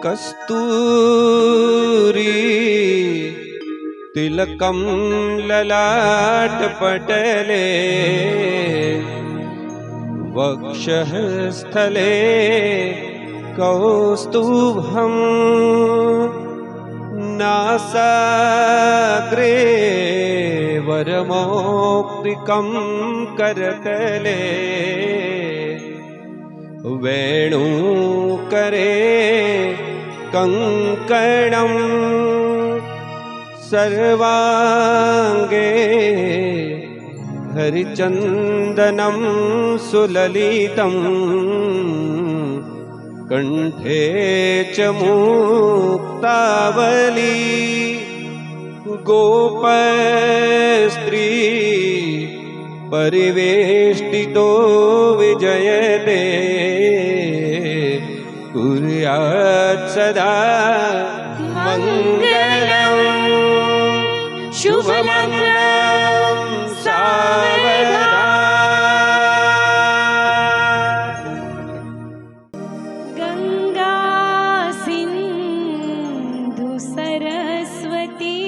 कस्तूरी तिलकं ललाटपटले वक्षः स्थले कौस्तुभम् नासाग्रे वरमौक्तिकं करतले वेणुकरे कंकणं सर्वांगे हरिचंदनं सुललितं कंठे च मुक्तावली गोपस्त्री परिवेष्टितो विजयते कुर्यात् सदा मंगलं शुभमंगलं सावधान। गंगा सिंधु सरस्वती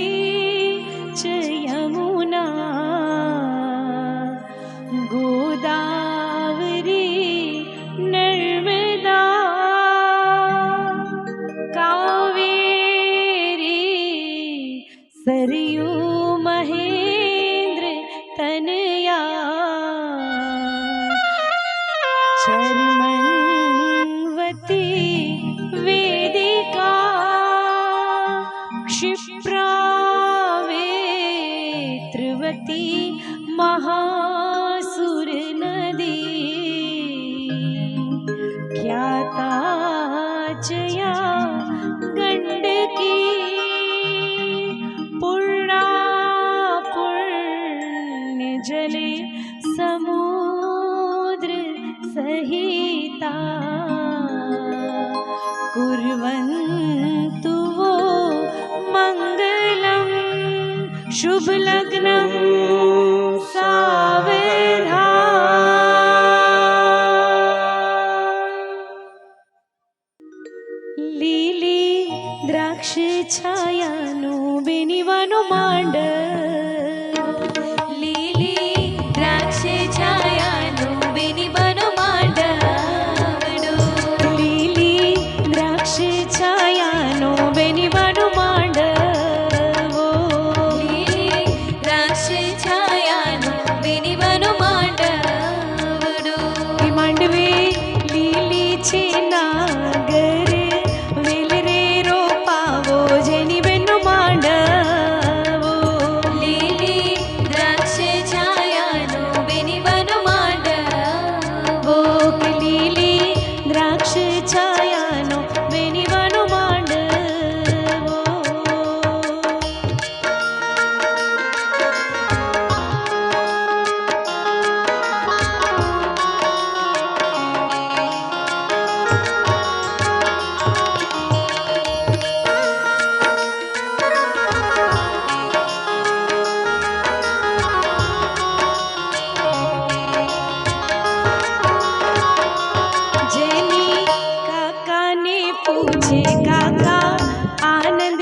च यमुना गोदावरी नर्मदा कावेरी सरयू महेंद्र तनया चर्मन्वती वेदिका क्षिप्रा वेत्रवती महासुर नदी ख्याता जया गंडकी पूर्णा पुण्य जले समुद्र सहिता कुर्वन्तु वो मंगलं शुभ लग्नं લીલી દ્રાક્ષ છાયાનું બેનીવાનું માંડ લીલી દ્રાક્ષ છાયાનું બેનીવાનું માંડ લીલી દ્રાક્ષ છાયાનું બેનીવાનું માંડ લીલી દ્રાક્ષ છાયાનું બેનીવાનું માંડ માંડવે લીલી છે નાગર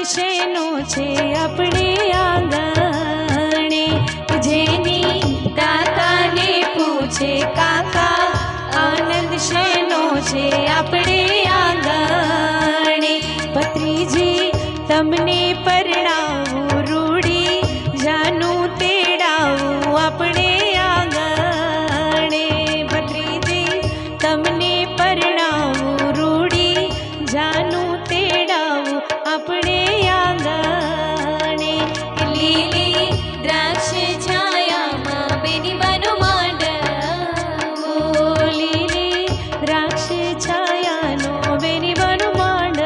શેનો છે આપણે આંગણે જેની કાકાને પૂછે કાકા આનંદ શેનો છે આપણે આંગણે ભત્રીજી તમને પરણાવું રૂડી જાનું તેડાવું આપણે આંગણે ભત્રીજી તમને પરણાવું રૂડી જાનું તેડાવું આપણે લીલી દ્રાક્ષ છાયામાં બેનીવાનું માંડ લીલી દ્રાક્ષ છાયાનો બેનીવાનું માંડ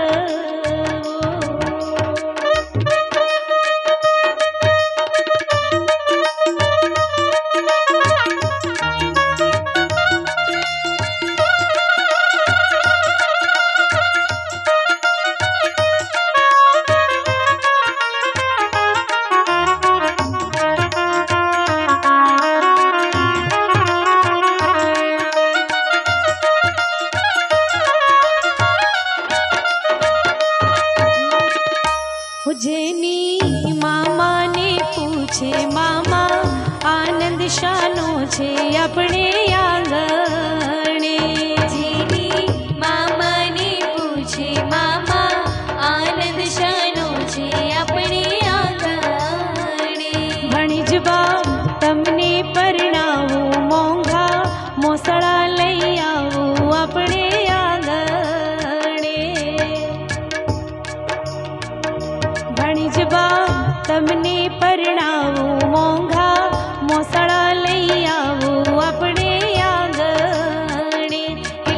તમને પરણાવું મોંઘા મોસળા લઈ આવું આપણે આંગણે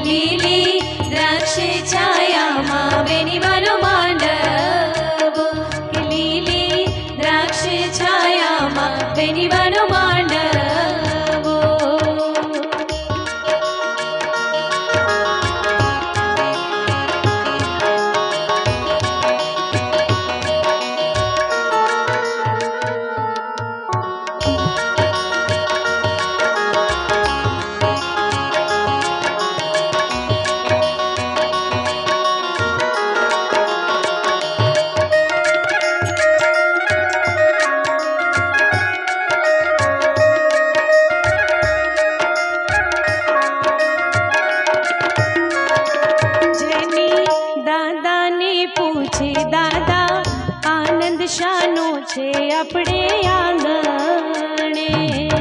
લીલી દ્રાક્ષ છાયામાં બેનીવાનો માંડવો લીલી દ્રાક્ષ છાયામાં બેનીવાનો માંડવો દાદાને પૂછે દાદા આનંદ શાનો છે આપણે આંગણે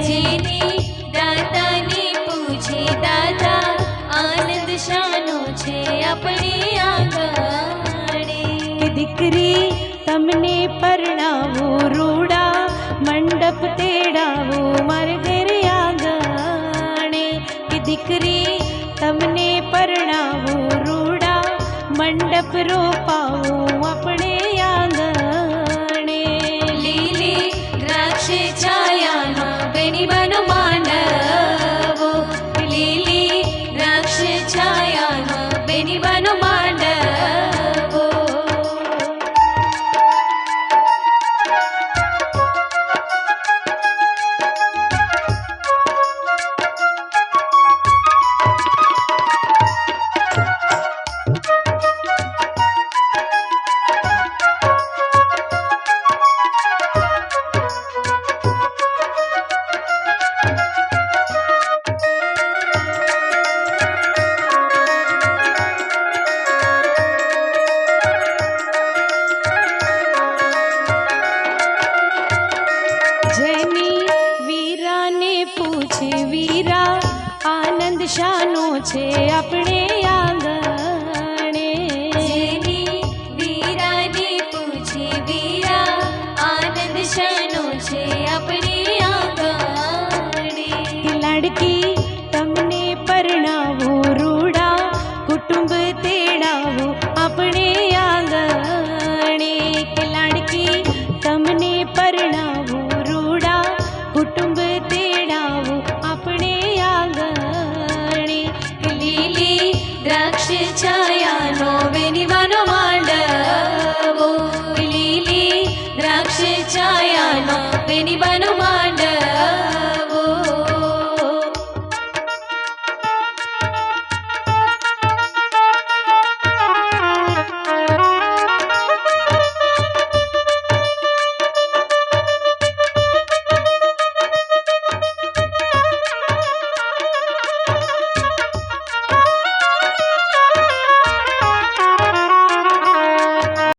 જેની દાદાને પૂછે દાદા આનંદ શાનો છે આપણે આંગણે કે દીકરી તમને પરણાવું રૂડા મંડપ તેડાવું મારે ઘરે આંગણે કે દીકરી તમને પરણાવું રૂડા મંડપ રોપાવું આપણે